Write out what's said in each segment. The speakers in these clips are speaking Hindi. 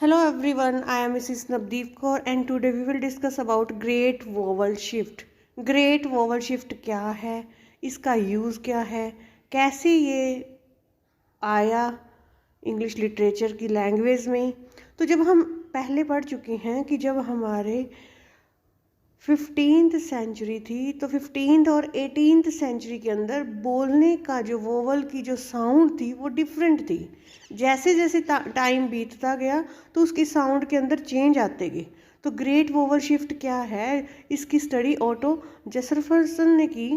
Hello everyone, I am Mrs. Navdeep Kaur and today we will discuss about Great Vowel Shift. Great Vowel Shift क्या है, इसका यूज़ क्या है, कैसे ये आया इंग्लिश लिटरेचर की लैंग्वेज में। तो जब हम पहले पढ़ चुके हैं कि जब हमारे 15th सेंचुरी थी तो 15th और 18th सेंचुरी के अंदर बोलने का जो वोवल की जो साउंड थी वो डिफरेंट थी। जैसे जैसे टाइम बीतता गया तो उसकी साउंड के अंदर चेंज आते गए। तो ग्रेट वोवल शिफ्ट क्या है, इसकी स्टडी ऑटो जेफरसन ने की।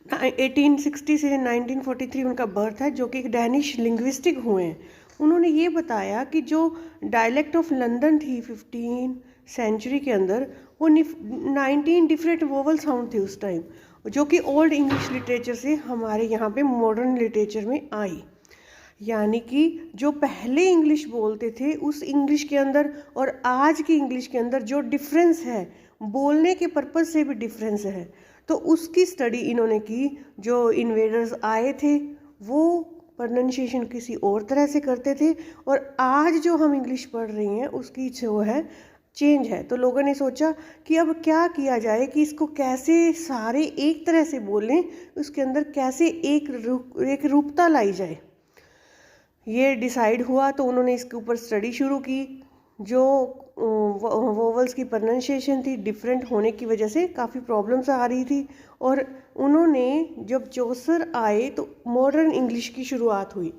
1860 से 1943 उनका बर्थ है, जो कि एक डैनिश लिंग्विस्टिक हुए हैं। उन्होंने ये बताया कि जो डायलेक्ट ऑफ लंदन थी 15 सेंचुरी के अंदर, वो 19 डिफरेंट वोवल साउंड थे उस टाइम, जो कि ओल्ड इंग्लिश लिटरेचर से हमारे यहाँ पे मॉडर्न लिटरेचर में आई। यानी कि जो पहले इंग्लिश बोलते थे उस इंग्लिश के अंदर और आज की इंग्लिश के अंदर जो डिफरेंस है, बोलने के पर्पज़ से भी डिफरेंस है, तो उसकी स्टडी इन्होंने की। जो इन्वेडर्स आए थे वो प्रोनाउंसिएशन किसी और तरह से करते थे और आज जो हम इंग्लिश पढ़ रही हैं उसकी जो है चेंज है। तो लोगों ने सोचा कि अब क्या किया जाए कि इसको कैसे सारे एक तरह से बोलें, उसके अंदर कैसे एक रूपता लाई जाए। ये डिसाइड हुआ तो उन्होंने इसके ऊपर स्टडी शुरू की। जो वोवल्स की प्रोनाउंसिएशन थी डिफरेंट होने की वजह से काफ़ी प्रॉब्लम्स आ रही थी, और उन्होंने जब चौसर आए तो मॉडर्न इंग्लिश की शुरुआत हुई।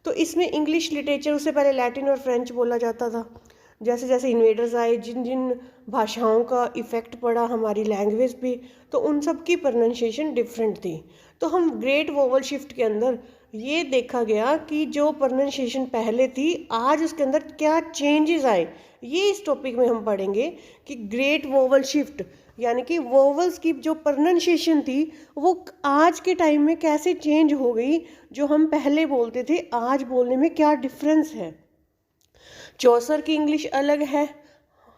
तो इसमें इंग्लिश लिटरेचर, उससे पहले लैटिन और फ्रेंच बोला जाता था। जैसे जैसे इन्वेडर्स आए, जिन जिन भाषाओं का इफ़ेक्ट पड़ा हमारी लैंग्वेज पे, तो उन सब की प्रोनाउंसिएशन डिफरेंट थी। तो हम ग्रेट वोवल शिफ्ट के अंदर ये देखा गया कि जो प्रोनाउंसिएशन पहले थी आज उसके अंदर क्या चेंजेस आए, ये इस टॉपिक में हम पढ़ेंगे कि ग्रेट वोवल शिफ्ट यानी कि वोवल्स की जो प्रोनाउंसिएशन थी वो आज के टाइम में कैसे चेंज हो गई। जो हम पहले बोलते थे आज बोलने में क्या डिफरेंस है। चौसर की इंग्लिश अलग है,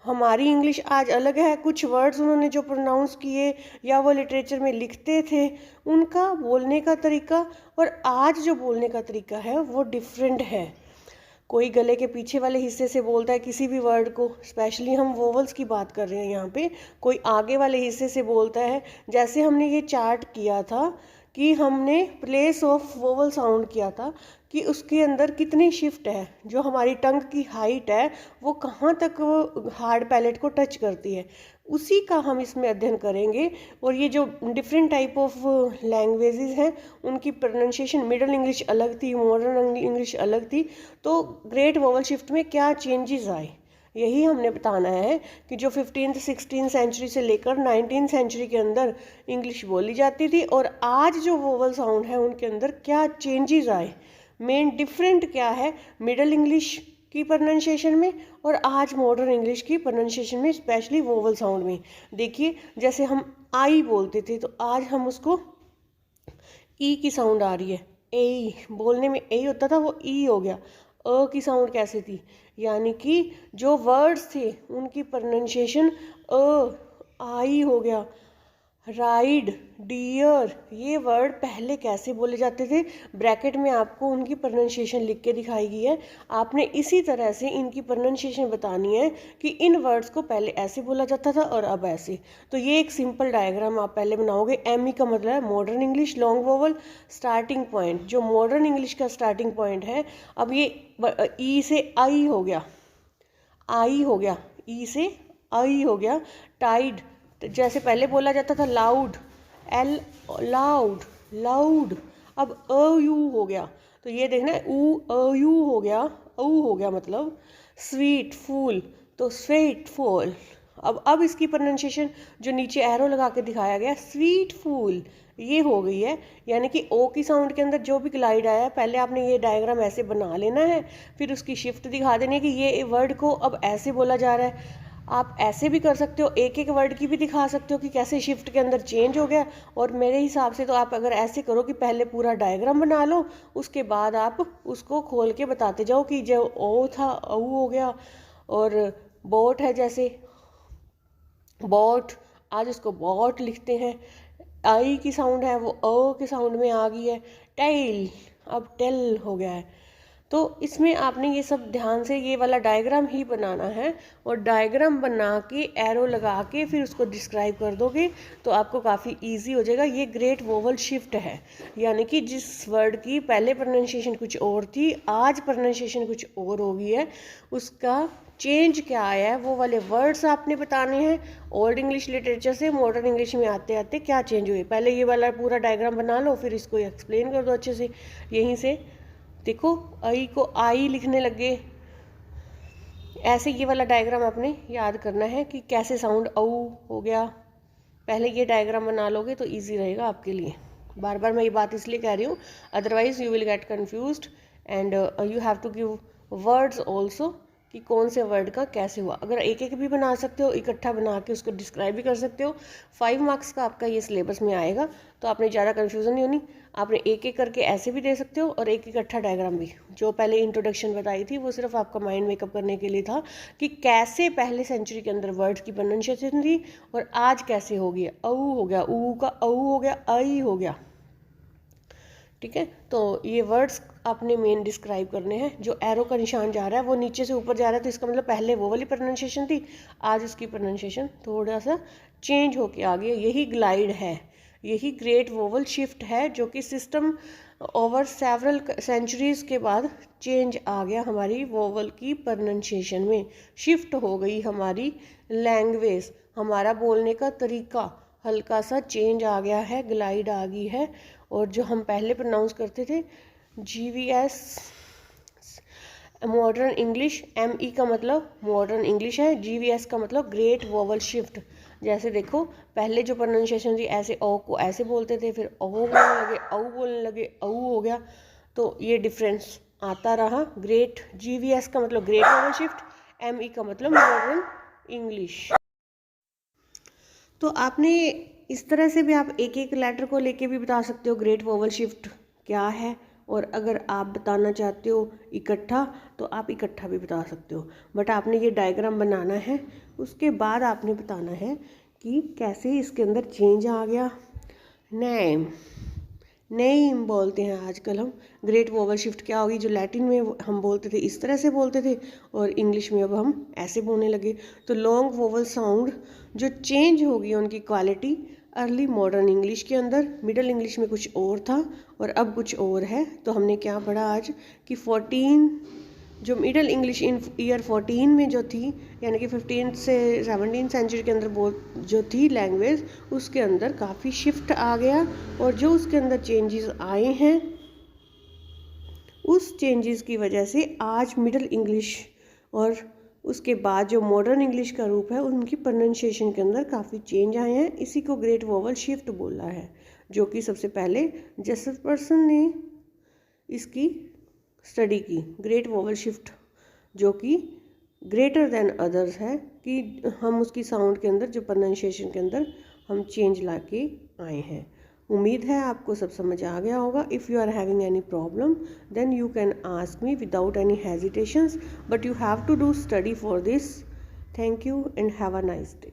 हमारी इंग्लिश आज अलग है। कुछ वर्ड्स उन्होंने जो प्रोनाउंस किए या वो लिटरेचर में लिखते थे, उनका बोलने का तरीका और आज जो बोलने का तरीका है वो डिफरेंट है। कोई गले के पीछे वाले हिस्से से बोलता है किसी भी वर्ड को, स्पेशली हम वोवल्स की बात कर रहे हैं यहाँ पे। कोई आगे वाले हिस्से से बोलता है, जैसे हमने ये चार्ट किया था कि हमने प्लेस ऑफ वोवल साउंड किया था कि उसके अंदर कितनी शिफ्ट है, जो हमारी टंग की हाइट है वो कहाँ तक वो हार्ड पैलेट को टच करती है, उसी का हम इसमें अध्ययन करेंगे। और ये जो डिफरेंट टाइप ऑफ लैंग्वेजेस हैं उनकी प्रोनाउंसिएशन, मिडल इंग्लिश अलग थी, मॉडर्न इंग्लिश अलग थी, तो ग्रेट वोवल शिफ्ट में क्या चेंजेस आए, यही हमने बताना है कि जो 15th 16th सेंचुरी से लेकर 19th सेंचुरी के अंदर इंग्लिश बोली जाती थी और आज जो वोवल साउंड है उनके अंदर क्या चेंजेस आए, मेन डिफरेंट क्या है मिडल इंग्लिश की प्रोनाउंसिएशन में और आज मॉडर्न इंग्लिश की प्रोनाउंसिएशन में, स्पेशली वोवल साउंड में। देखिए जैसे हम आई बोलते थे तो आज हम उसको ई की साउंड आ रही है, ए बोलने में ए होता था वो ई हो गया। अ की साउंड कैसे थी, यानी कि जो वर्ड्स थे उनकी प्रोनाउंसिएशन अ आई हो गया। राइड, डियर, ये वर्ड पहले कैसे बोले जाते थे, ब्रैकेट में आपको उनकी प्रोनाउंसिएशन लिख के दिखाई गई है। आपने इसी तरह से इनकी प्रोनाउंसिएशन बतानी है कि इन वर्ड्स को पहले ऐसे बोला जाता था और अब ऐसे। तो ये एक सिंपल डायग्राम आप पहले बनाओगे। एम ई का मतलब है modern English, long vowel, starting point जो मॉडर्न इंग्लिश का स्टार्टिंग पॉइंट है। अब ये ई से आई हो गया, आई हो गया, ई से आई हो गया। टाइड, जैसे पहले बोला जाता था लाउड, एल लाउड, लाउड, अब अ यू हो गया। तो ये देखना ऊ अ यू हो गया, ऊ हो गया मतलब स्वीट फूल, तो स्वीट फूल। अब इसकी प्रोनाउंसिएशन जो नीचे एरो लगा के दिखाया गया, स्वीट फूल, ये हो गई है। यानी कि ओ की साउंड के अंदर जो भी ग्लाइड आया, पहले आपने ये डायग्राम ऐसे बना लेना है, फिर उसकी शिफ्ट दिखा देनी है कि ये वर्ड को अब ऐसे बोला जा रहा है। आप ऐसे भी कर सकते हो, एक एक वर्ड की भी दिखा सकते हो कि कैसे शिफ्ट के अंदर चेंज हो गया। और मेरे हिसाब से तो आप अगर ऐसे करो कि पहले पूरा डायग्राम बना लो, उसके बाद आप उसको खोल के बताते जाओ कि जो ओ था औ हो गया। और बोट है, जैसे बॉट, आज उसको बॉट लिखते हैं। आई की साउंड है वो अ के साउंड में आ गई है। टेल, अब टेल हो गया है। तो इसमें आपने ये सब ध्यान से ये वाला डायग्राम ही बनाना है, और डायग्राम बना के एरो लगा के फिर उसको डिस्क्राइब कर दोगे तो आपको काफ़ी इजी हो जाएगा। ये ग्रेट वोवल शिफ्ट है, यानी कि जिस वर्ड की पहले प्रोनाउंसिएशन कुछ और थी, आज प्रोनाउंसिएशन कुछ और हो गई है, उसका चेंज क्या आया है वो वाले वर्ड्स आपने बताने हैं। ओल्ड इंग्लिश लिटरेचर से मॉडर्न इंग्लिश में आते आते क्या चेंज हुए, पहले ये वाला पूरा डायग्राम बना लो, फिर इसको एक्सप्लेन कर दो अच्छे से। यहीं से देखो, आई को आई लिखने लगे, ऐसे ये वाला डायग्राम आपने याद करना है कि कैसे साउंड औ हो गया। पहले ये डायग्राम बना लोगे तो इजी रहेगा आपके लिए। बार बार मैं ये बात इसलिए कह रही हूँ, otherwise you will get confused and you have to give words also कि कौन से वर्ड का कैसे हुआ। अगर एक एक भी बना सकते हो, इकट्ठा बना के उसको डिस्क्राइब भी कर सकते हो। 5 मार्क्स का आपका ये सिलेबस में आएगा, तो आपने ज़्यादा कन्फ्यूज़न नहीं होनी। आपने एक एक करके ऐसे भी दे सकते हो और एक इकट्ठा डायग्राम भी। जो पहले इंट्रोडक्शन बताई थी वो सिर्फ आपका माइंड मेकअप करने के लिए था कि कैसे पहले सेंचुरी के अंदर वर्ड्स की प्रोनाउंसिएशन थी और आज कैसे हो गया। औ हो गया, ऊ का औ हो गया, आई हो गया। ठीक है, तो ये वर्ड्स आपने मेन डिस्क्राइब करने हैं। जो एरो का निशान जा रहा है वो नीचे से ऊपर जा रहा है, तो इसका मतलब पहले वो वाली प्रोनाउंसिएशन थी, आज उसकी प्रोनाउंसिएशन थोड़ा सा चेंज होके आ गया। यही ग्लाइड है, यही ग्रेट वोवल शिफ्ट है, जो कि सिस्टम ओवर सेवरल सेंचुरीज के बाद चेंज आ गया हमारी वोवल की प्रोनाउंसिएशन में। शिफ्ट हो गई हमारी लैंग्वेज, हमारा बोलने का तरीका हल्का सा चेंज आ गया है, ग्लाइड आ गई है। और जो हम पहले प्रोनाउंस करते थे GVS मॉडर्न इंग्लिश, ME का मतलब मॉडर्न इंग्लिश है, GVS का मतलब ग्रेट वोवल शिफ्ट। जैसे देखो, पहले जो प्रोनाउंसिएशन थी ऐसे ओ को ऐसे बोलते थे, फिर ओ बोलने लगे, औ बोलने लगे, औ हो गया, तो ये डिफरेंस आता रहा। ग्रेट GVS का मतलब ग्रेट वोवल शिफ्ट, ME का मतलब मॉडर्न इंग्लिश। तो आपने इस तरह से भी आप एक एक लेटर को लेके भी बता सकते हो ग्रेट वोवल शिफ्ट क्या है, और अगर आप बताना चाहते हो इकट्ठा तो आप इकट्ठा भी बता सकते हो। बट आपने ये डायग्राम बनाना है, उसके बाद आपने बताना है कि कैसे इसके अंदर चेंज आ गया। नेम, नेम बोलते हैं आजकल हम। ग्रेट वोवल शिफ्ट क्या होगी, जो लैटिन में हम बोलते थे इस तरह से बोलते थे और इंग्लिश में अब हम ऐसे बोलने लगे। तो लॉन्ग वोवल साउंड जो चेंज होगी उनकी क्वालिटी अर्ली मॉडर्न इंग्लिश के अंदर, मिडल इंग्लिश में कुछ और था और अब कुछ और है। तो हमने क्या पढ़ा आज कि 14 जो मिडल इंग्लिश इन ईयर 14 में जो थी, यानी कि 15 से 17 सेंचुरी के अंदर जो थी लैंग्वेज, उसके अंदर काफ़ी शिफ्ट आ गया। और जो उसके अंदर चेंजेस आए हैं, उस चेंजेस की वजह से आज मिडल इंग्लिश और उसके बाद जो मॉडर्न इंग्लिश का रूप है उनकी प्रोनाउंसिएशन के अंदर काफ़ी चेंज आए हैं। इसी को ग्रेट वोवल शिफ्ट बोला है, जो कि सबसे पहले जेफरसन ने इसकी स्टडी की। ग्रेट वोवल शिफ्ट जो कि ग्रेटर देन अदर्स है, कि हम उसकी साउंड के अंदर जो प्रोनाउंसिएशन के अंदर हम चेंज ला के आए हैं। उम्मीद है आपको सब समझ आ गया होगा। If you are having any problem then you can ask me without any hesitations, but you have to do study for this. Thank you and have a nice day.